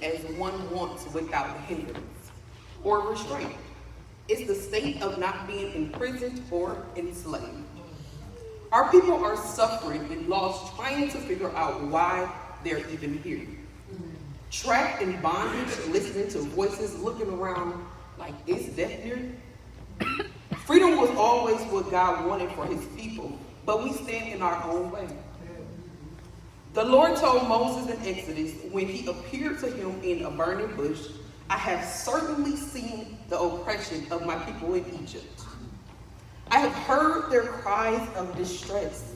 as one wants without hindrance or restraint. It's the state of not being imprisoned or enslaved. Our people are suffering and lost, trying to figure out why they're even here. Trapped in bondage, listening to voices, looking around like, is death near? Freedom was always what God wanted for his people, but we stand in our own way. The Lord told Moses in Exodus, when he appeared to him in a burning bush, I have certainly seen the oppression of my people in Egypt. I have heard their cries of distress.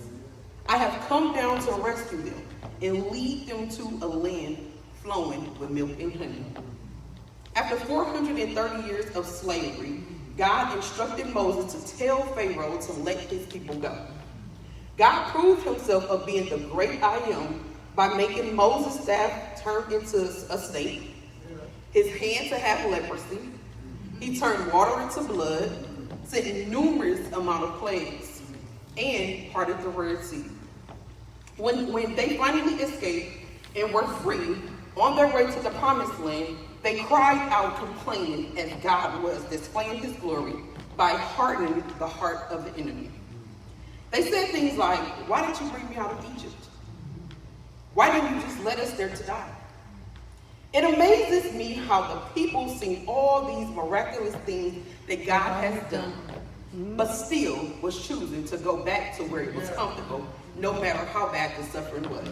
I have come down to rescue them and lead them to a land flowing with milk and honey. After 430 years of slavery, God instructed Moses to tell Pharaoh to let his people go. God proved himself of being the great I am by making Moses' staff turn into a snake, his hand to have leprosy. He turned water into blood, sent numerous amount of plagues, and parted the Red Sea. When they finally escaped and were free, on their way to the promised land, they cried out complaining as God was displaying his glory by hardening the heart of the enemy. They said things like, why did you bring me out of Egypt? Why didn't you just let us there to die? It amazes me how the people seen all these miraculous things that God has done, but still was choosing to go back to where it was comfortable, no matter how bad the suffering was.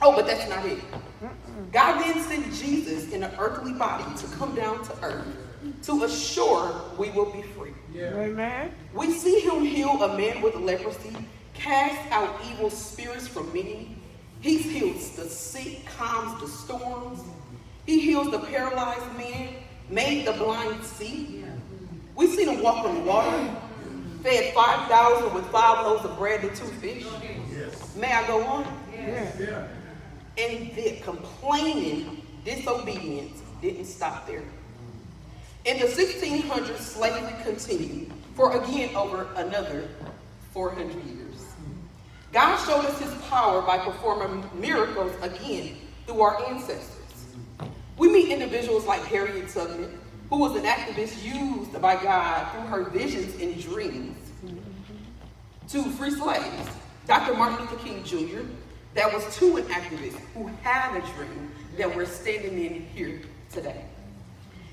Oh, but that's not it. God then sent Jesus in an earthly body to come down to earth to assure we will be free. Amen. We see him heal a man with leprosy, cast out evil spirits from many. He heals the sick, calms the storms. He heals the paralyzed man, made the blind see. We seen him walk on water, fed 5,000 with 5 loaves of bread and 2 fish. Yes. May I go on? Yes. Yeah. And the complaining, disobedience didn't stop there. In the 1600s, slavery continued for again over another 400 years. God showed us his power by performing miracles again through our ancestors. We meet individuals like Harriet Tubman, who was an activist used by God through her visions and dreams to free slaves. Dr. Martin Luther King Jr., that was too an activist who had a dream that we're standing in here today.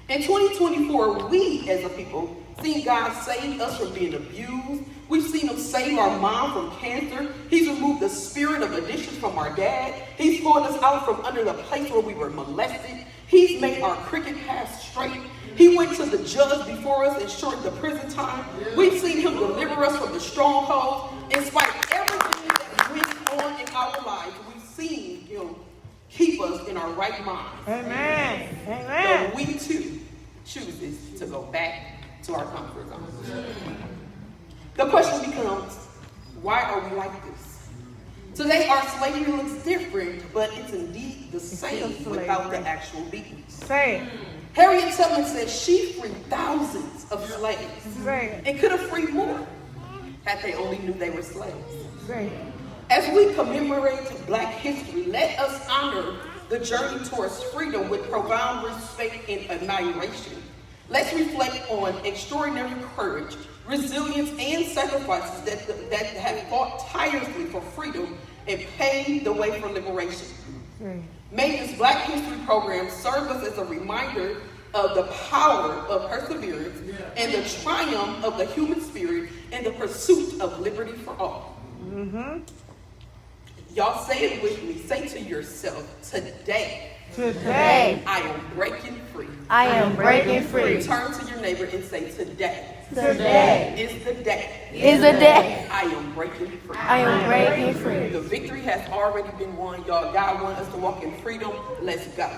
In 2024, we as a people seen God save us from being abused. We've seen him save our mom from cancer. He's removed the spirit of addiction from our dad. He's pulled us out from under the place where we were molested. He's made our cricket path straight. He went to the judge before us and shortened the prison time. We've seen him deliver us from the strongholds. In spite of everything that went on in our lives, we've seen him keep us in our right mind. Amen. Amen. So we too chooses to go back to our comfort zone. The question becomes, why are we like this? Today our slavery looks different, but it's indeed the same without the actual beatings. Same. Harriet Tubman said she freed thousands of slaves and could have freed more had they only knew they were slaves. As we commemorate Black history, let us honor the journey towards freedom with profound respect and admiration. Let's reflect on extraordinary courage, resilience, and sacrifices that have fought tirelessly for freedom and paved the way for liberation. May this Black History program serve us as a reminder of the power of perseverance and the triumph of the human spirit and the pursuit of liberty for all. Y'all say it with me. Say to yourself, today I am breaking free. I am breaking free. Turn to your neighbor and say, today is the day. Is the day. I am breaking free. I am breaking free. The victory has already been won, y'all. God wants us to walk in freedom. Let's go.